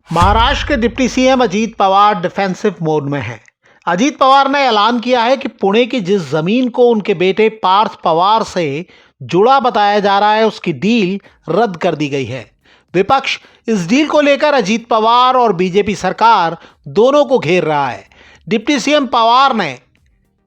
महाराष्ट्र के deputy CM Ajit Pawar defensive mode में हैं। अजीत पवार ने ऐलान किया है कि पुणे की जिस जमीन को उनके बेटे पार्थ पवार से जुड़ा बताया जा रहा है, उसकी डील रद्द कर दी गई है। विपक्ष इस डील को लेकर अजीत पवार और बीजेपी सरकार दोनों को घेर रहा है। डिप्टी सीएम पवार ने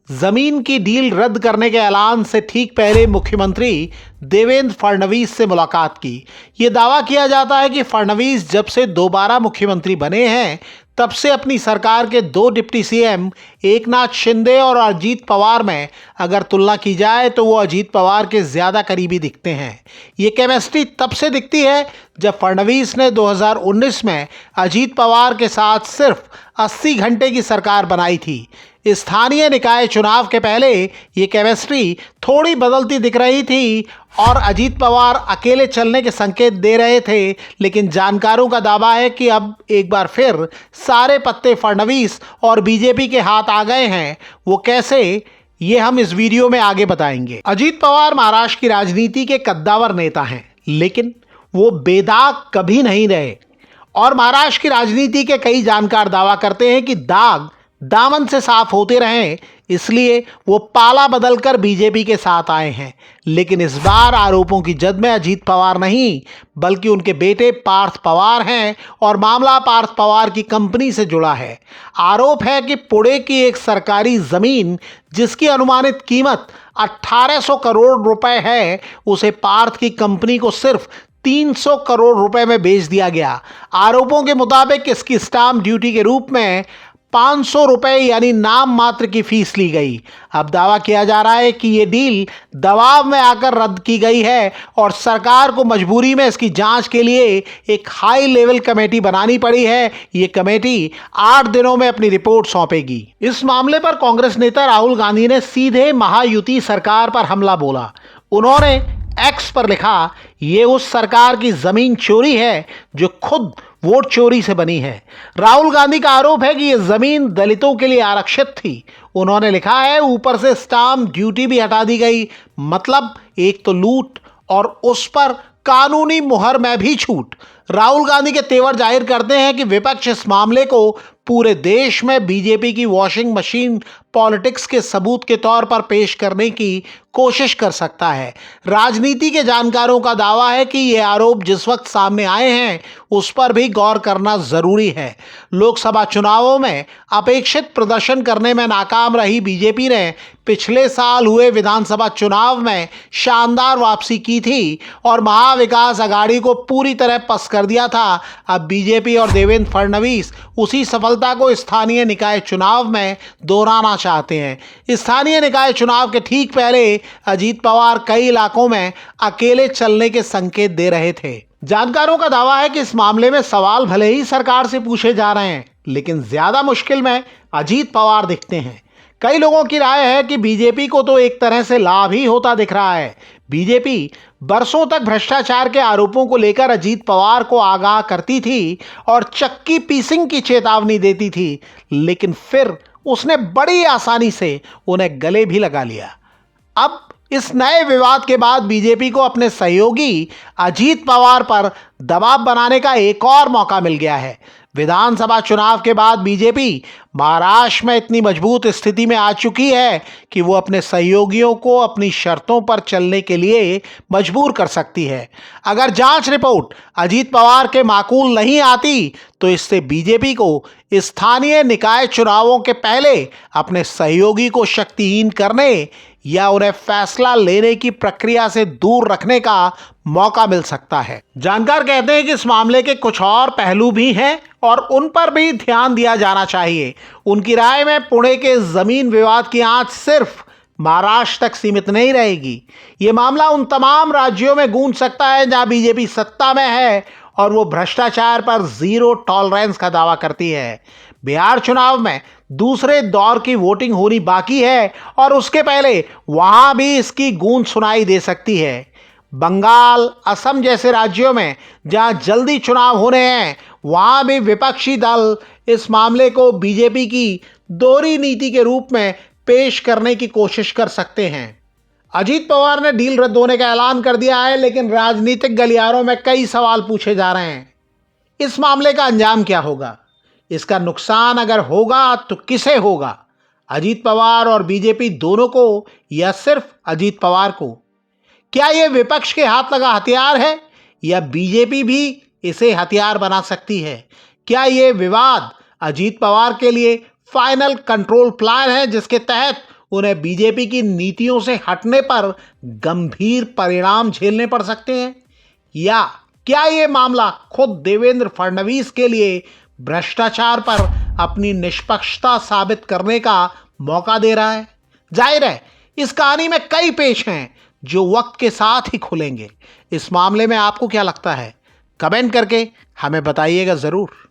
जमीन की डील रद्द करने के ऐलान से ठीक पहले मुख्यमंत्री देवेंद्र फडणवीस से मुलाकात की। ये दावा किया जाता है कि फडणवीस जब से दोबारा मुख्यमंत्री बने हैं, तब से अपनी सरकार के दो डिप्टी सीएम एकनाथ शिंदे और अजीत पवार में अगर तुलना की जाए तो वो अजीत पवार के ज़्यादा करीबी दिखते हैं। ये केमिस्ट्री तब से दिखती है जब फडणवीस ने 2019 में अजीत पवार के साथ सिर्फ 80 घंटे की सरकार बनाई थी। स्थानीय निकाय चुनाव के पहले ये केमिस्ट्री थोड़ी बदलती दिख रही थी और अजीत पवार अकेले चलने के संकेत दे रहे थे, लेकिन जानकारों का दावा है कि अब एक बार फिर सारे पत्ते फडणवीस और बीजेपी के हाथ आ गए हैं। वो कैसे, ये हम इस वीडियो में आगे बताएंगे। अजीत पवार महाराष्ट्र की राजनीति के कद्दावर नेता हैं, लेकिन वो बेदाग कभी नहीं रहे और महाराष्ट्र की राजनीति के कई जानकार दावा करते हैं कि दाग दामन से साफ होते रहें, इसलिए वो पाला बदलकर बीजेपी के साथ आए हैं। लेकिन इस बार आरोपों की जद में अजीत पवार नहीं, बल्कि उनके बेटे पार्थ पवार हैं और मामला पार्थ पवार की कंपनी से जुड़ा है। आरोप है कि पुणे की एक सरकारी जमीन जिसकी अनुमानित कीमत 1800 करोड़ रुपए है, उसे पार्थ की कंपनी को सिर्फ 300 करोड़ रुपए में बेच दिया गया। आरोपों के मुताबिक इसकी स्टाम्प ड्यूटी के रूप में 500 रुपए यानी नाम मात्र की फीस ली गई। अब दावा किया जा रहा है कि ये डील दबाव में आकर रद्द की गई है और सरकार को मजबूरी में इसकी जांच के लिए एक हाई लेवल कमेटी बनानी पड़ी है। ये कमेटी 8 दिनों में अपनी रिपोर्ट सौंपेगी। इस मामले पर कांग्रेस नेता राहुल गांधी ने सीधे महायुति सरकार पर हमला बोला। उन्होंने एक्स पर लिखा, ये उस सरकार की जमीन चोरी है जो खुद वोट चोरी से बनी है। राहुल गांधी का आरोप है कि यह जमीन दलितों के लिए आरक्षित थी। उन्होंने लिखा है, ऊपर से स्टाम्प ड्यूटी भी हटा दी गई, मतलब एक तो लूट और उस पर कानूनी मुहर में भी छूट। राहुल गांधी के तेवर जाहिर करते हैं कि विपक्ष इस मामले को पूरे देश में बीजेपी की वॉशिंग मशीन पॉलिटिक्स के सबूत के तौर पर पेश करने की कोशिश कर सकता है। राजनीति के जानकारों का दावा है कि ये आरोप जिस वक्त सामने आए हैं उस पर भी गौर करना जरूरी है। लोकसभा चुनावों में अपेक्षित प्रदर्शन करने में नाकाम रही बीजेपी ने पिछले साल हुए विधानसभा चुनाव में शानदार वापसी की थी और महाविकास अघाड़ी को पूरी तरह पस कर दिया था। अब बीजेपी और देवेंद्र फडणवीस उसी सफलता को स्थानीय निकाय चुनाव में दोहराना चाहते हैं। स्थानीय निकाय चुनाव के ठीक पहले अजीत पवार कई इलाकों में अकेले चलने के संकेत दे रहे थे। जानकारों का दावा है कि इस मामले में सवाल भले ही सरकार से पूछे जा रहे हैं, लेकिन ज्यादा मुश्किल में अजीत पवार दिखते हैं। कई लोगों की राय है कि बीजेपी को तो एक तरह से लाभ ही होता दिख रहा है। बीजेपी बरसों तक भ्रष्टाचार के आरोपों को लेकर अजीत पवार को आगाह करती थी और चक्की पीसिंग की चेतावनी देती थी, लेकिन फिर उसने बड़ी आसानी से उन्हें गले भी लगा लिया। अब इस नए विवाद के बाद बीजेपी को अपने सहयोगी अजीत पवार पर दबाव बनाने का एक और मौका मिल गया है। विधानसभा चुनाव के बाद बीजेपी महाराष्ट्र में इतनी मजबूत स्थिति में आ चुकी है कि वो अपने सहयोगियों को अपनी शर्तों पर चलने के लिए मजबूर कर सकती है। अगर जांच रिपोर्ट अजीत पवार के माकूल नहीं आती तो इससे बीजेपी को स्थानीय निकाय चुनावों के पहले अपने सहयोगी को शक्तिहीन करने या उन्हें फैसला लेने की प्रक्रिया से दूर रखने का मौका मिल सकता है। जानकार कहते हैं कि इस मामले के कुछ और पहलू भी हैं और उन पर भी ध्यान दिया जाना चाहिए। उनकी राय में पुणे के जमीन विवाद की आंच सिर्फ महाराष्ट्र तक सीमित नहीं रहेगी। ये मामला उन तमाम राज्यों में गूंज सकता है जहां बीजेपी सत्ता में है और वो भ्रष्टाचार पर जीरो टॉलरेंस का दावा करती है। बिहार चुनाव में दूसरे दौर की वोटिंग होनी बाकी है और उसके पहले वहां भी इसकी गूंज सुनाई दे सकती है। बंगाल, असम जैसे राज्यों में जहां जल्दी चुनाव होने हैं, वहां भी विपक्षी दल इस मामले को बीजेपी की दोहरी नीति के रूप में पेश करने की कोशिश कर सकते हैं। अजीत पवार ने डील रद्द होने का ऐलान कर दिया है, लेकिन राजनीतिक गलियारों में कई सवाल पूछे जा रहे हैं। इस मामले का अंजाम क्या होगा? इसका नुकसान अगर होगा तो किसे होगा? अजीत पवार और बीजेपी दोनों को या सिर्फ अजीत पवार को? क्या यह विपक्ष के हाथ लगा हथियार है या बीजेपी भी इसे हथियार बना सकती है? क्या यह विवाद अजीत पवार के लिए फाइनल कंट्रोल प्लान है जिसके तहत उन्हें बीजेपी की नीतियों से हटने पर गंभीर परिणाम झेलने पड़ सकते हैं? या क्या यह मामला खुद देवेंद्र फडणवीस के लिए भ्रष्टाचार पर अपनी निष्पक्षता साबित करने का मौका दे रहा है? जाहिर है इस कहानी में कई पेच हैं जो वक्त के साथ ही खुलेंगे। इस मामले में आपको क्या लगता है? कमेंट करके हमें बताइएगा जरूर।